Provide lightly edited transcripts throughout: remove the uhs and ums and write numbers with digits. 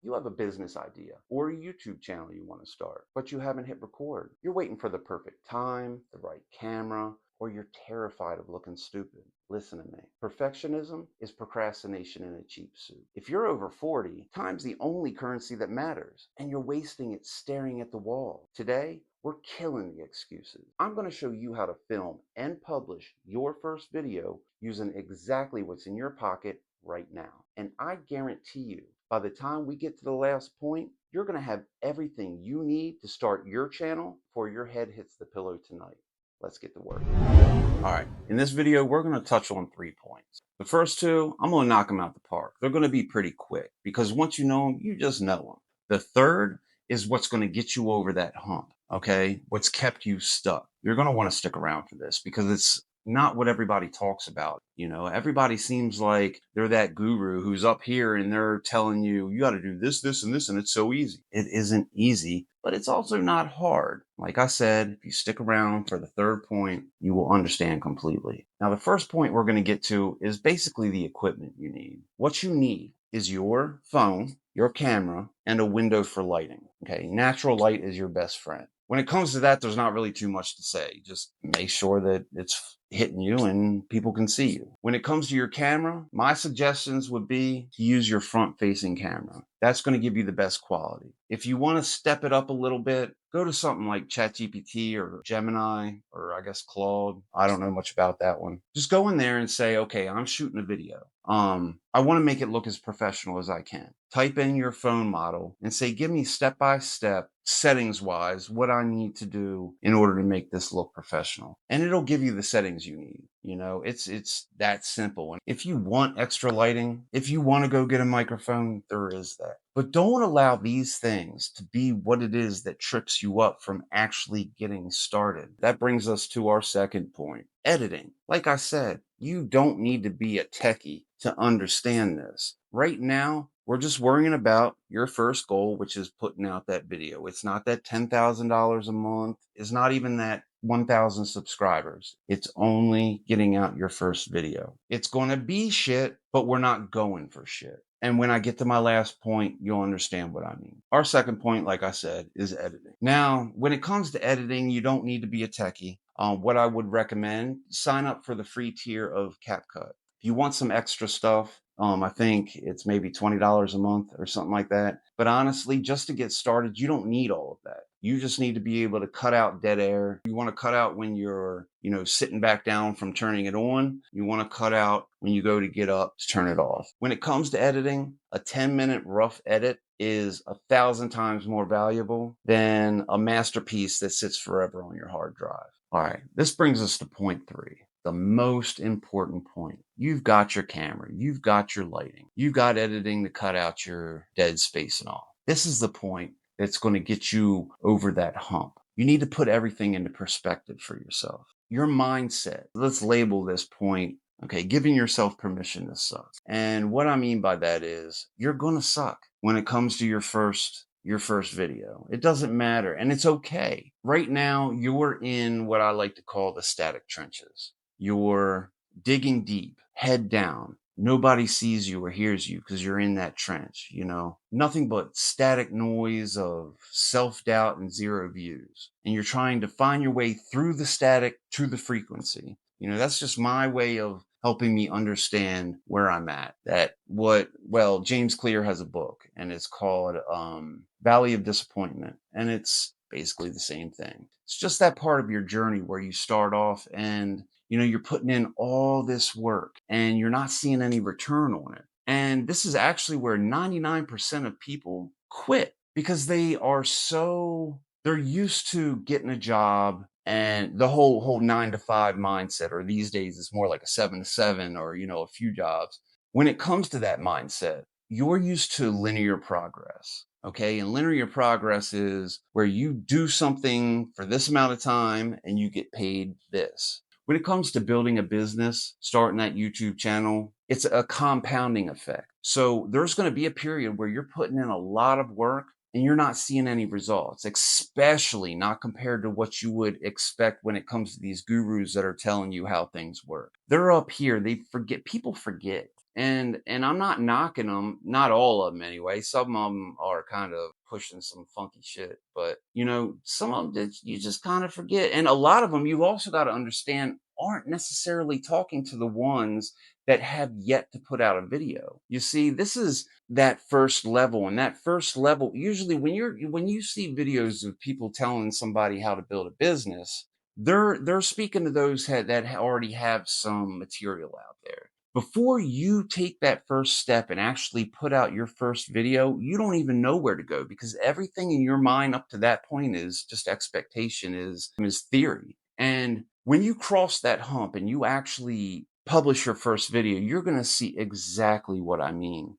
You have a business idea or a YouTube channel you want to start, but you haven't hit record. You're waiting for the perfect time, the right camera, or you're terrified of looking stupid. Listen to me. Perfectionism is procrastination in a cheap suit. If you're over 40, time's the only currency that matters, and you're wasting it staring at the wall. Today, we're killing the excuses. I'm going to show you how to film and publish your first video using exactly what's in your pocket right now. And I guarantee you, by the time we get to the last point, you're going to have everything you need to start your channel before your head hits the pillow tonight. Let's get to work. All right, in this video, we're going to touch on 3 points. The first two, I'm going to knock them out the park. They're going to be pretty quick because once you know them, you just know them. The third is what's going to get you over that hump, okay? What's kept you stuck. You're going to want to stick around for this because it's not what everybody talks about. You know, everybody seems like they're that guru who's up here and they're telling you, you got to do this, this, and this, and it's so easy. It isn't easy, but it's also not hard. Like I said, if you stick around for the third point, you will understand completely. Now, the first point we're going to get to is basically the equipment you need. What you need is your phone, your camera, and a window for lighting. Okay, natural light is your best friend. When it comes to that, there's not really too much to say. Just make sure that it's hitting you and people can see you. When it comes to your camera, my suggestions would be to use your front-facing camera. That's going to give you the best quality. If you want to step it up a little bit, go to something like ChatGPT or Gemini, or I guess Claude. I don't know much about that one. Just go in there and say, okay, I'm shooting a video. I want to make it look as professional as I can. Type in your phone model and say, give me step-by-step, settings-wise, what I need to do in order to make this look professional. And it'll give you the settings you need. You know, it's that simple. And if you want extra lighting, if you want to go get a microphone, there is that. But don't allow these things to be what it is that trips you up from actually getting started. That brings us to our second point, editing. Like I said, you don't need to be a techie to understand this. Right now, we're just worrying about your first goal, which is putting out that video. It's not that $10,000 a month. It's not even that 1,000 subscribers. It's only getting out your first video. It's going to be shit, but we're not going for shit. And when I get to my last point, you'll understand what I mean. Our second point, like I said, is editing. Now, when it comes to editing, you don't need to be a techie. What I would recommend, sign up for the free tier of CapCut. If you want some extra stuff, I think it's maybe $20 a month or something like that. But honestly, just to get started, you don't need all of that. You just need to be able to cut out dead air. You want to cut out when you're, sitting back down from turning it on. You want to cut out when you go to get up to turn it off. When it comes to editing, a 10-minute rough edit is 1,000 times more valuable than a masterpiece that sits forever on your hard drive. All right, this brings us to point 3. The most important point. You've got your camera, you've got your lighting, you've got editing to cut out your dead space and all. This is the point that's going to get you over that hump. You need to put everything into perspective for yourself. Your mindset. Let's label this point, okay, giving yourself permission to suck. And what I mean by that is you're going to suck when it comes to your first video. It doesn't matter. And it's okay. Right now, you're in what I like to call the static trenches. You're digging deep, head down. Nobody sees you or hears you because you're in that trench, nothing but static noise of self-doubt and zero views. And you're trying to find your way through the static to the frequency. That's just my way of helping me understand where I'm at. James Clear has a book and it's called Valley of Disappointment. And it's basically the same thing. It's just that part of your journey where you start off and you're putting in all this work and you're not seeing any return on it. And this is actually where 99% of people quit because they're used to getting a job and the whole 9 to 5 mindset, or these days it's more like a 7 to 7 or, a few jobs. When it comes to that mindset, you're used to linear progress. Okay. And linear progress is where you do something for this amount of time and you get paid this. When it comes to building a business, starting that YouTube channel, it's a compounding effect. So there's going to be a period where you're putting in a lot of work and you're not seeing any results, especially not compared to what you would expect when it comes to these gurus that are telling you how things work. They're up here. People forget. And I'm not knocking them, not all of them anyway. Some of them are kind of pushing some funky shit, but some of them you just kind of forget. And a lot of them you also got to understand aren't necessarily talking to the ones that have yet to put out a video. You see, this is that first level, and that first level usually when you see videos of people telling somebody how to build a business, they're speaking to those already have some material out there. Before you take that first step and actually put out your first video, you don't even know where to go, because everything in your mind up to that point is just expectation, is theory. And when you cross that hump and you actually publish your first video, you're going to see exactly what I mean.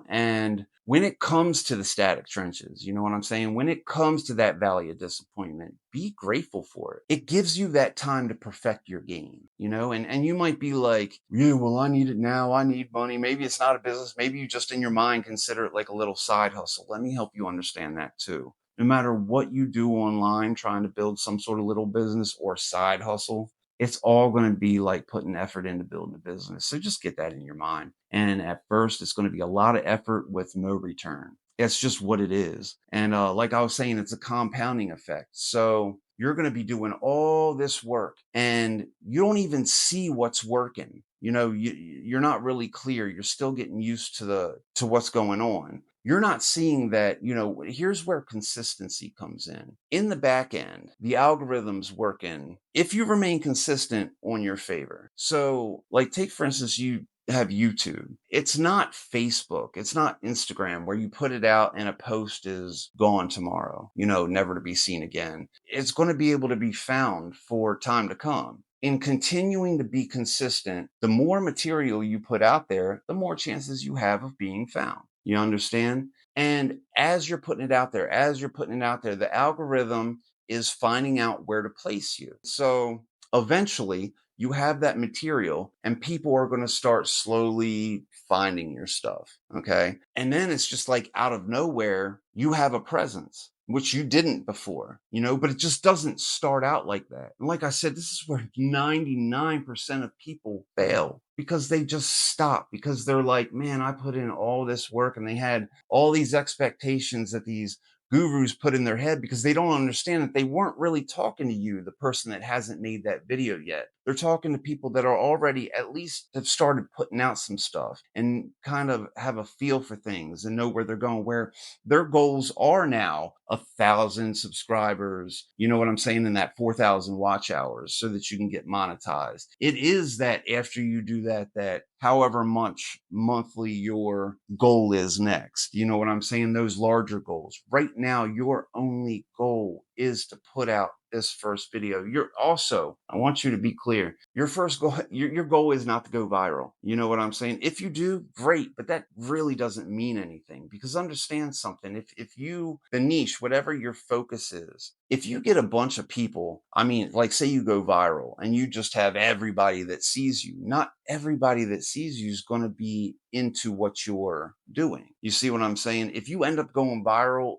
And when it comes to the static trenches, you know what I'm saying? When it comes to that valley of disappointment, be grateful for it. It gives you that time to perfect your game. And you might be like, yeah, well, I need it now. I need money. Maybe it's not a business. Maybe you just in your mind consider it like a little side hustle. Let me help you understand that too. No matter what you do online, trying to build some sort of little business or side hustle, it's all going to be like putting effort into building a business. So just get that in your mind. And at first, it's going to be a lot of effort with no return. That's just what it is. And like I was saying, it's a compounding effect. So you're going to be doing all this work and you don't even see what's working. You're not really clear. You're still getting used to what's going on. You're not seeing that, here's where consistency comes in. In the back end, the algorithm's working if you remain consistent on your favor. So, like, take for instance, you have YouTube. It's not Facebook, it's not Instagram where you put it out and a post is gone tomorrow, never to be seen again. It's going to be able to be found for time to come. In continuing to be consistent, the more material you put out there, the more chances you have of being found. You understand? And as you're putting it out there, the algorithm is finding out where to place you. So eventually, you have that material and people are going to start slowly finding your stuff. Okay. And then it's just like out of nowhere, you have a presence, which you didn't before, but it just doesn't start out like that. And like I said, this is where 99% of people fail, because they just stop, because they're like, man, I put in all this work, and they had all these expectations that these gurus put in their head, because they don't understand that they weren't really talking to you, the person that hasn't made that video yet. They're talking to people that are already, at least have started putting out some stuff and kind of have a feel for things and know where they're going, where their goals are now 1,000 subscribers, you know what I'm saying, in that 4,000 watch hours, so that you can get monetized. It is that after you do that however much monthly your goal is next, you know what I'm saying, those larger goals. Right now, your only goal is to put out this first video. I want you to be clear. Your first goal, your goal is not to go viral. You know what I'm saying? If you do, great, but that really doesn't mean anything, because understand something. The niche, whatever your focus is, if you get a bunch of people, I mean, like, say you go viral and you just have everybody that sees you, not everybody that sees you is going to be into what you're doing. You see what I'm saying? If you end up going viral,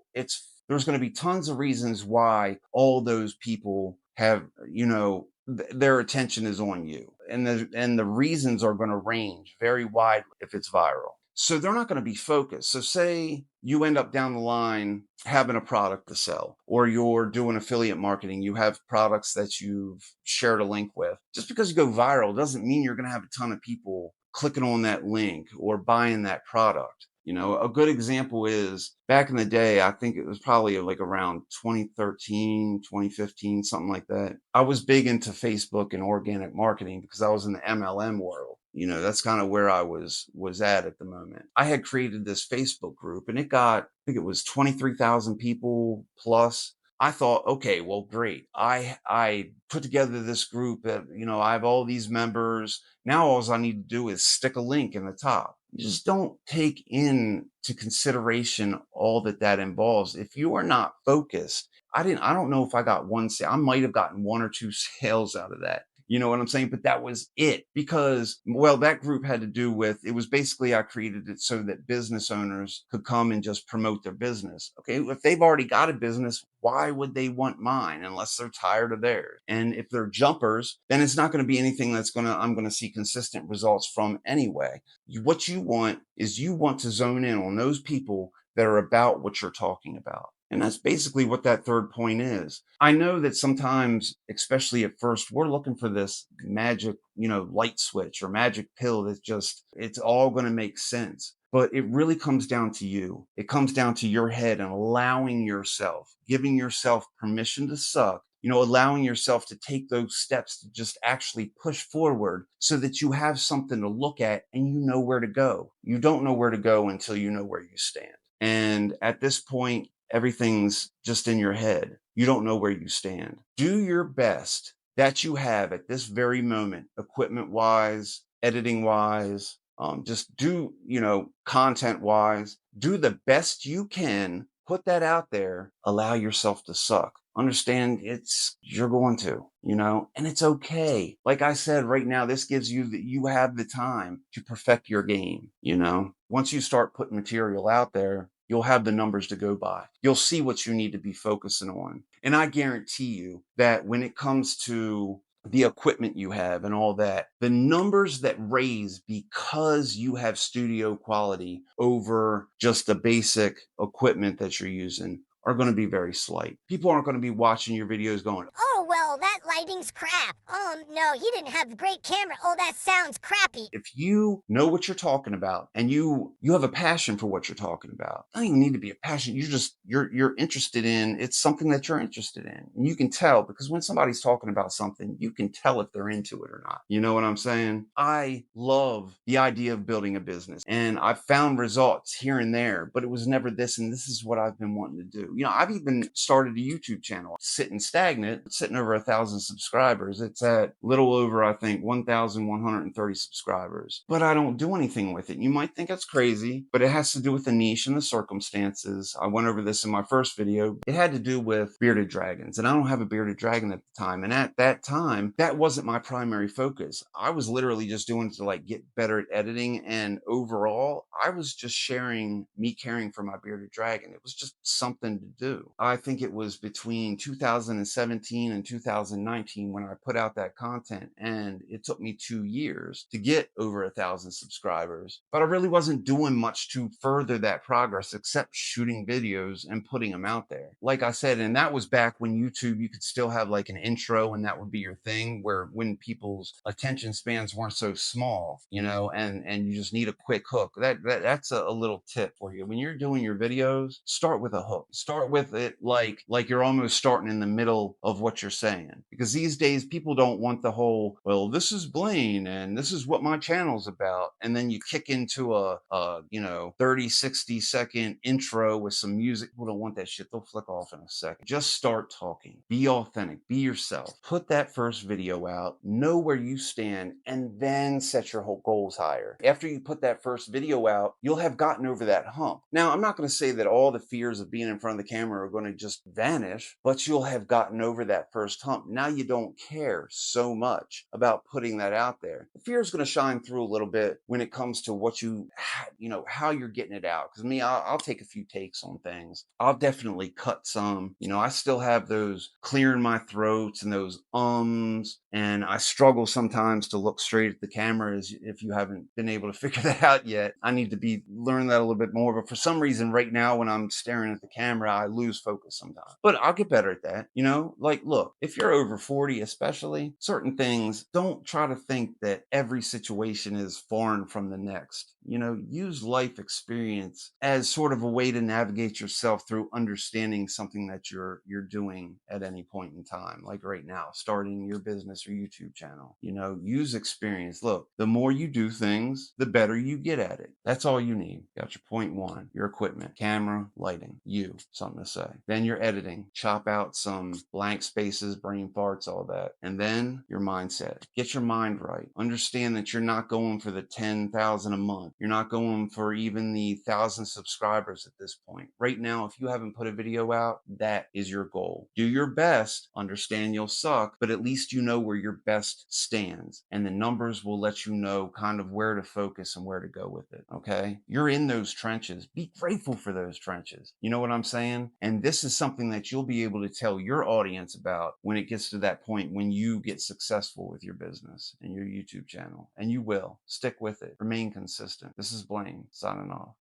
there's going to be tons of reasons why all those people have, their attention is on you. And the reasons are going to range very wide if it's viral. So they're not going to be focused. So say you end up down the line having a product to sell, or you're doing affiliate marketing, you have products that you've shared a link with. Just because you go viral doesn't mean you're going to have a ton of people clicking on that link or buying that product. A good example is back in the day, I think it was probably like around 2013, 2015, something like that. I was big into Facebook and organic marketing because I was in the MLM world. That's kind of where I was at the moment. I had created this Facebook group and it got, I think it was 23,000 people plus. I thought, okay, well, great. I put together this group that, I have all these members. Now all I need to do is stick a link in the top. You just don't take into consideration all that involves. If you are not focused, I don't know if I got one sale. I might have gotten one or two sales out of that. You know what I'm saying? But that was it because, well, that group had to do with, it was basically, I created it so that business owners could come and just promote their business. Okay. If they've already got a business, why would they want mine unless they're tired of theirs? And if they're jumpers, then it's not going to be anything I'm going to see consistent results from anyway. What you want is, you want to zone in on those people that are about what you're talking about. And that's basically what that third point is. I know that sometimes, especially at first, we're looking for this magic, light switch or magic pill that's just, it's all going to make sense. But it really comes down to you. It comes down to your head and allowing yourself, giving yourself permission to suck, allowing yourself to take those steps to just actually push forward so that you have something to look at and you know where to go. You don't know where to go until you know where you stand. And at this point, everything's just in your head. You don't know where you stand. Do your best that you have at this very moment, equipment wise, editing wise, just do, content wise, do the best you can, put that out there, allow yourself to suck. Understand you're going to, and it's okay. Like I said, right now, this gives you that you have the time to perfect your game. Once you start putting material out there, you'll have the numbers to go by. You'll see what you need to be focusing on. And I guarantee you that when it comes to the equipment you have and all that, the numbers that raise because you have studio quality over just the basic equipment that you're using are going to be very slight. People aren't going to be watching your videos going, "Oh, well, that lighting's crap. Oh, no, he didn't have a great camera. Oh, that sounds crappy." if you know what you're talking about and you have a passion for what you're talking about, I don't even need to be a passion. You're interested in, it's something that you're interested in. And you can tell, because when somebody's talking about something, you can tell if they're into it or not. You know what I'm saying? I love the idea of building a business, and I've found results here and there, but it was never this, and this is what I've been wanting to do. I've even started a YouTube channel, sitting stagnant, sitting over 1,000 subscribers. It's at little over, I think, 1,130 subscribers, but I don't do anything with it. You might think that's crazy, but it has to do with the niche and the circumstances. I went over this in my first video. It had to do with bearded dragons, and I don't have a bearded dragon at the time. And at that time, that wasn't my primary focus. I was literally just doing it to get better at editing. And overall, I was just sharing me caring for my bearded dragon. It was just something to do. I think it was between 2017 and 2019 when I put out that content, and it took me 2 years to get over 1,000 subscribers. But I really wasn't doing much to further that progress except shooting videos and putting them out there. Like I said, and that was back when YouTube, you could still have an intro and that would be your thing, where when people's attention spans weren't so small, and you just need a quick hook. That's a little tip for you. When you're doing your videos, start with a hook. Start with it like you're almost starting in the middle of what you're saying. Because these days people don't want the whole, well, this is Blaine and this is what my channel's about. And then you kick into a 30, 60-second intro with some music. People don't want that shit. They'll flick off in a second. Just start talking. Be authentic. Be yourself. Put that first video out. Know where you stand, and then set your whole goals higher. After you put that first video out, you'll have gotten over that hump. Now, I'm not going to say that all the fears of being in front of the camera are going to just vanish, but you'll have gotten over that first hump. Now you don't care so much about putting that out there. The fear is going to shine through a little bit when it comes to what how you're getting it out. Because me, I'll take a few takes on things. I'll definitely cut some. I still have those clearing my throats and those and I struggle sometimes to look straight at the camera, as if you haven't been able to figure that out yet. I need to learn that a little bit more. But for some reason right now, when I'm staring at the camera, I lose focus sometimes. But I'll get better at that. Look, if you're over 40, especially, certain things, don't try to think that every situation is foreign from the next. Use life experience as sort of a way to navigate yourself through understanding something that you're doing at any point in time. Like right now, starting your business or YouTube channel. Use experience. Look, the more you do things, the better you get at it. That's all you need. Got your point one, your equipment, camera, lighting, something to say. Then your editing. Chop out some blank spaces, brain farts, starts all that. And then your mindset. Get your mind right. Understand that you're not going for the 10,000 a month. You're not going for even the 1,000 subscribers at this point. Right now, if you haven't put a video out, that is your goal. Do your best. Understand you'll suck, but at least you know where your best stands. And the numbers will let you know kind of where to focus and where to go with it. Okay? You're in those trenches. Be grateful for those trenches. You know what I'm saying? And this is something that you'll be able to tell your audience about when it gets to that point when you get successful with your business and your YouTube channel. And you will. Stick with it. Remain consistent. This is Blaine signing off.